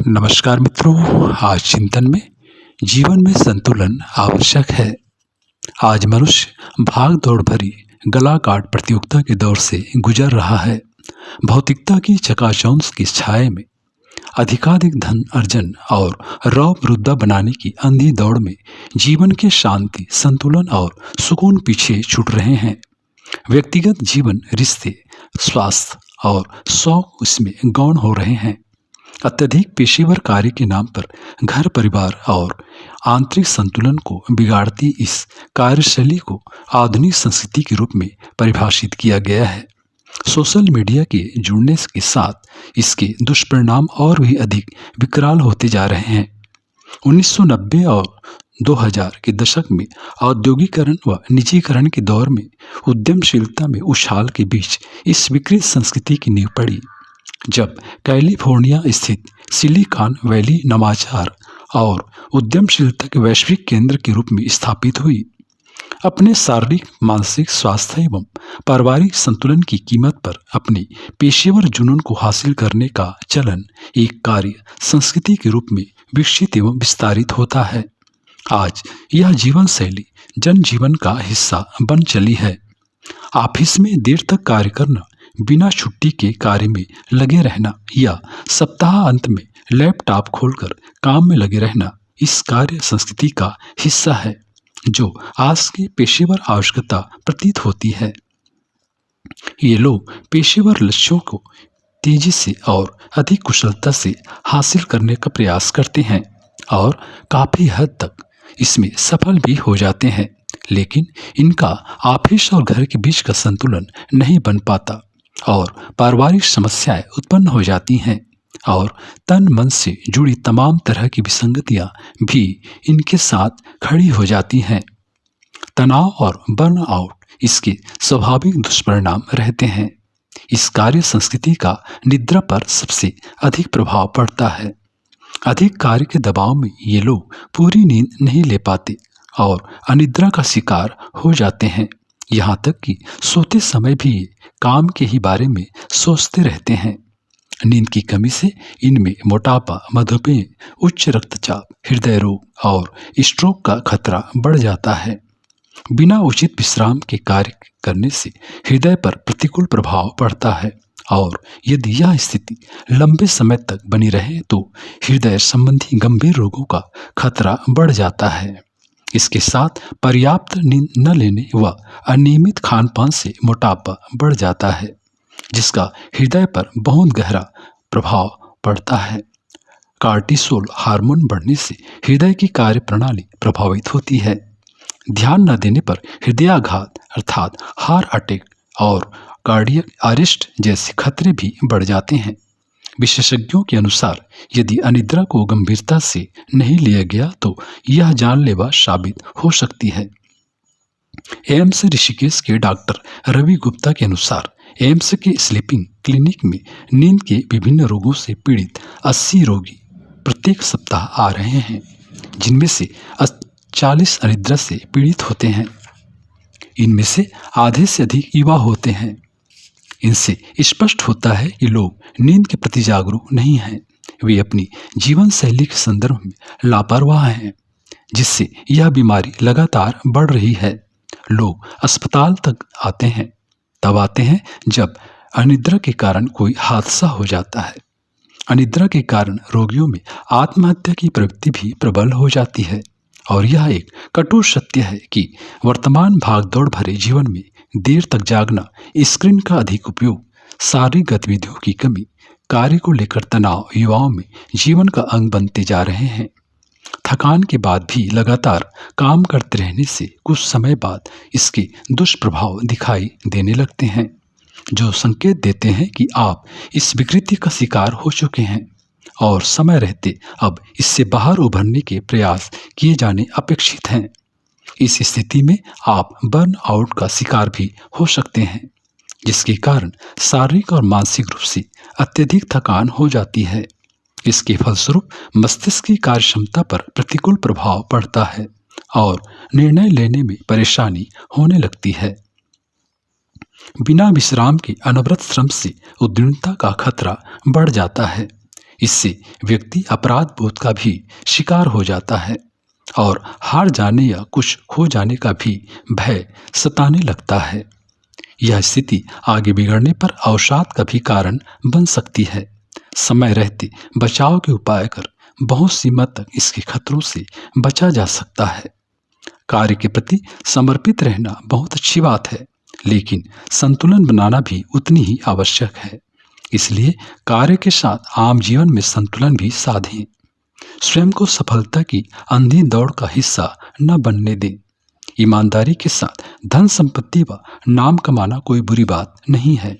नमस्कार मित्रों। आज चिंतन में जीवन में संतुलन आवश्यक है। आज मनुष्य भाग दौड़ भरी गला काट प्रतियोगिता के दौर से गुजर रहा है। भौतिकता की चकाचौंध की छाया में अधिकाधिक धन अर्जन और रौब रुतबा बनाने की अंधी दौड़ में जीवन के शांति, संतुलन और सुकून पीछे छूट रहे हैं। व्यक्तिगत जीवन, रिश्ते, स्वास्थ्य और शौक इसमें गौण हो रहे हैं। अत्यधिक पेशेवर कार्य के नाम पर घर परिवार और आंतरिक संतुलन को बिगाड़ती इस कार्यशैली को आधुनिक संस्कृति के रूप में परिभाषित किया गया है। सोशल मीडिया के जुड़ने के साथ इसके दुष्परिणाम और भी अधिक विकराल होते जा रहे हैं। 1990 और 2000 के दशक में औद्योगिकरण व निजीकरण के दौर में उद्यमशीलता में उछाल के बीच इस विकृत संस्कृति की नींव पड़ी। जब कैलिफोर्निया स्थित सिलिकॉन वैली नवाचार और उद्यमशीलता के वैश्विक केंद्र के रूप में स्थापित हुई, अपने शारीरिक, मानसिक स्वास्थ्य एवं पारिवारिक संतुलन की कीमत पर अपने पेशेवर जुनून को हासिल करने का चलन एक कार्य संस्कृति के रूप में विकसित एवं विस्तारित होता है। आज यह जीवन शैली जनजीवन का हिस्सा बन चली है। ऑफिस में देर तक कार्य करना, बिना छुट्टी के कार्य में लगे रहना या सप्ताह अंत में लैपटॉप खोलकर काम में लगे रहना इस कार्य संस्कृति का हिस्सा है, जो आज की पेशेवर आवश्यकता प्रतीत होती है। ये लोग पेशेवर लक्ष्यों को तेजी से और अधिक कुशलता से हासिल करने का प्रयास करते हैं और काफी हद तक इसमें सफल भी हो जाते हैं, लेकिन इनका ऑफिस और घर के बीच का संतुलन नहीं बन पाता और पारिवारिक समस्याएं उत्पन्न हो जाती हैं और तन मन से जुड़ी तमाम तरह की विसंगतियां भी इनके साथ खड़ी हो जाती हैं। तनाव और बर्नआउट इसके स्वाभाविक दुष्परिणाम रहते हैं। इस कार्य संस्कृति का निद्रा पर सबसे अधिक प्रभाव पड़ता है। अधिक कार्य के दबाव में ये लोग पूरी नींद नहीं ले पाते और अनिद्रा का शिकार हो जाते हैं। यहाँ तक कि सोते समय भी ये काम के ही बारे में सोचते रहते हैं। नींद की कमी से इनमें मोटापा, मधुमेह, उच्च रक्तचाप, हृदय रोग और स्ट्रोक का खतरा बढ़ जाता है। बिना उचित विश्राम के कार्य करने से हृदय पर प्रतिकूल प्रभाव पड़ता है और यदि यह स्थिति लंबे समय तक बनी रहे तो हृदय संबंधी गंभीर रोगों का खतरा बढ़ जाता है। इसके साथ पर्याप्त नींद न लेने व अनियमित खान पान से मोटापा बढ़ जाता है, जिसका हृदय पर बहुत गहरा प्रभाव पड़ता है। कार्टिसोल हार्मोन बढ़ने से हृदय की कार्य प्रणाली प्रभावित होती है। ध्यान न देने पर हृदयाघात अर्थात हार्ट अटैक और कार्डियक अरेस्ट जैसे खतरे भी बढ़ जाते हैं। विशेषज्ञों के अनुसार यदि अनिद्रा को गंभीरता से नहीं लिया गया तो यह जानलेवा साबित हो सकती है। एम्स ऋषिकेश के डॉक्टर रवि गुप्ता के अनुसार एम्स के स्लीपिंग क्लिनिक में नींद के विभिन्न रोगों से पीड़ित 80 रोगी प्रत्येक सप्ताह आ रहे हैं, जिनमें से 40 अनिद्रा से पीड़ित होते हैं। इनमें से आधे से अधिक युवा होते हैं। इनसे स्पष्ट होता है कि लोग नींद के प्रति जागरूक नहीं हैं। वे अपनी जीवन शैली के संदर्भ में लापरवाह हैं, जिससे यह बीमारी लगातार बढ़ रही है। लोग अस्पताल तक आते हैं जब अनिद्रा के कारण कोई हादसा हो जाता है। अनिद्रा के कारण रोगियों में आत्महत्या की प्रवृत्ति भी प्रबल हो जाती है और यह एक कटु सत्य है कि वर्तमान भागदौड़ भरे जीवन में देर तक जागना, स्क्रीन का अधिक उपयोग, शारीरिक गतिविधियों की कमी, कार्य को लेकर तनाव युवाओं में जीवन का अंग बनते जा रहे हैं। थकान के बाद भी लगातार काम करते रहने से कुछ समय बाद इसके दुष्प्रभाव दिखाई देने लगते हैं, जो संकेत देते हैं कि आप इस विकृति का शिकार हो चुके हैं और समय रहते अब इससे बाहर उभरने के प्रयास किए जाने अपेक्षित हैं। इस स्थिति में आप बर्न आउट का शिकार भी हो सकते हैं, जिसके कारण शारीरिक और मानसिक रूप से अत्यधिक थकान हो जाती है। इसके फलस्वरूप मस्तिष्क की कार्यक्षमता पर प्रतिकूल प्रभाव पड़ता है और निर्णय लेने में परेशानी होने लगती है। बिना विश्राम के अनवरत श्रम से उद्विग्नता का खतरा बढ़ जाता है। इससे व्यक्ति अपराध बोध का भी शिकार हो जाता है और हार जाने या कुछ खो जाने का भी भय सताने लगता है। यह स्थिति आगे बिगड़ने पर अवसाद का भी कारण बन सकती है। समय रहते बचाव के उपाय कर बहुत सीमा तक इसके खतरों से बचा जा सकता है। कार्य के प्रति समर्पित रहना बहुत अच्छी बात है, लेकिन संतुलन बनाना भी उतनी ही आवश्यक है। इसलिए कार्य के साथ आम जीवन में संतुलन भी साधें। स्वयं को सफलता की अंधी दौड़ का हिस्सा न बनने दें। ईमानदारी के साथ धन संपत्ति व नाम कमाना कोई बुरी बात नहीं है,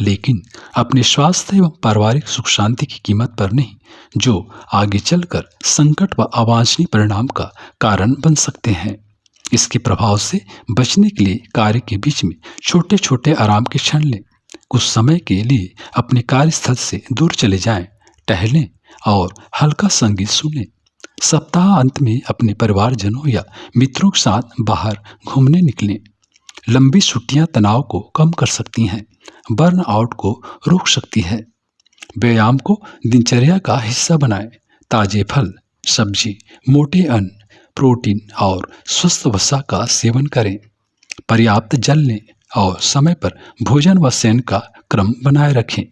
लेकिन अपने स्वास्थ्य एवं पारिवारिक सुख शांति की कीमत पर नहीं, जो आगे चलकर संकट व अवांछनीय परिणाम का कारण बन सकते हैं। इसके प्रभाव से बचने के लिए कार्य के बीच में छोटे छोटे आराम के क्षण लें। कुछ समय के लिए अपने कार्यस्थल से दूर चले जाएं, टहलें और हल्का संगीत सुनें। सप्ताह अंत में अपने परिवारजनों या मित्रों के साथ बाहर घूमने निकलें। लंबी छुट्टियां तनाव को कम कर सकती हैं, बर्नआउट को रोक सकती है। व्यायाम को दिनचर्या का हिस्सा बनाएं। ताजे फल, सब्जी, मोटे अन्न, प्रोटीन और स्वस्थ वसा का सेवन करें। पर्याप्त जल लें और समय पर भोजन व शयन का क्रम बनाए रखें।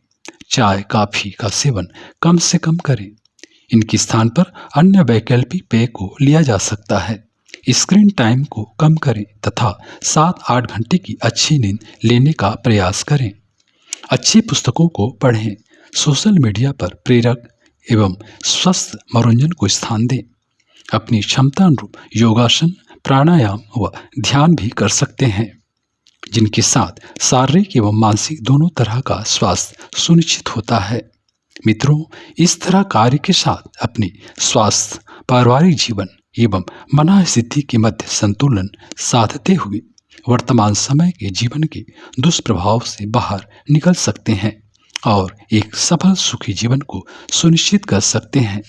चाय कॉफी का सेवन कम से कम करें। इनके स्थान पर अन्य वैकल्पिक पेय को लिया जा सकता है। स्क्रीन टाइम को कम करें तथा 7-8 घंटे की अच्छी नींद लेने का प्रयास करें। अच्छी पुस्तकों को पढ़ें। सोशल मीडिया पर प्रेरक एवं स्वस्थ मनोरंजन को स्थान दें। अपनी क्षमता अनुरूप योगासन, प्राणायाम व ध्यान भी कर सकते हैं, जिनके साथ शारीरिक एवं मानसिक दोनों तरह का स्वास्थ्य सुनिश्चित होता है। मित्रों, इस तरह कार्य के साथ अपने स्वास्थ्य, पारिवारिक जीवन एवं मनःस्थिति के मध्य संतुलन साधते हुए वर्तमान समय के जीवन के दुष्प्रभाव से बाहर निकल सकते हैं और एक सफल सुखी जीवन को सुनिश्चित कर सकते हैं।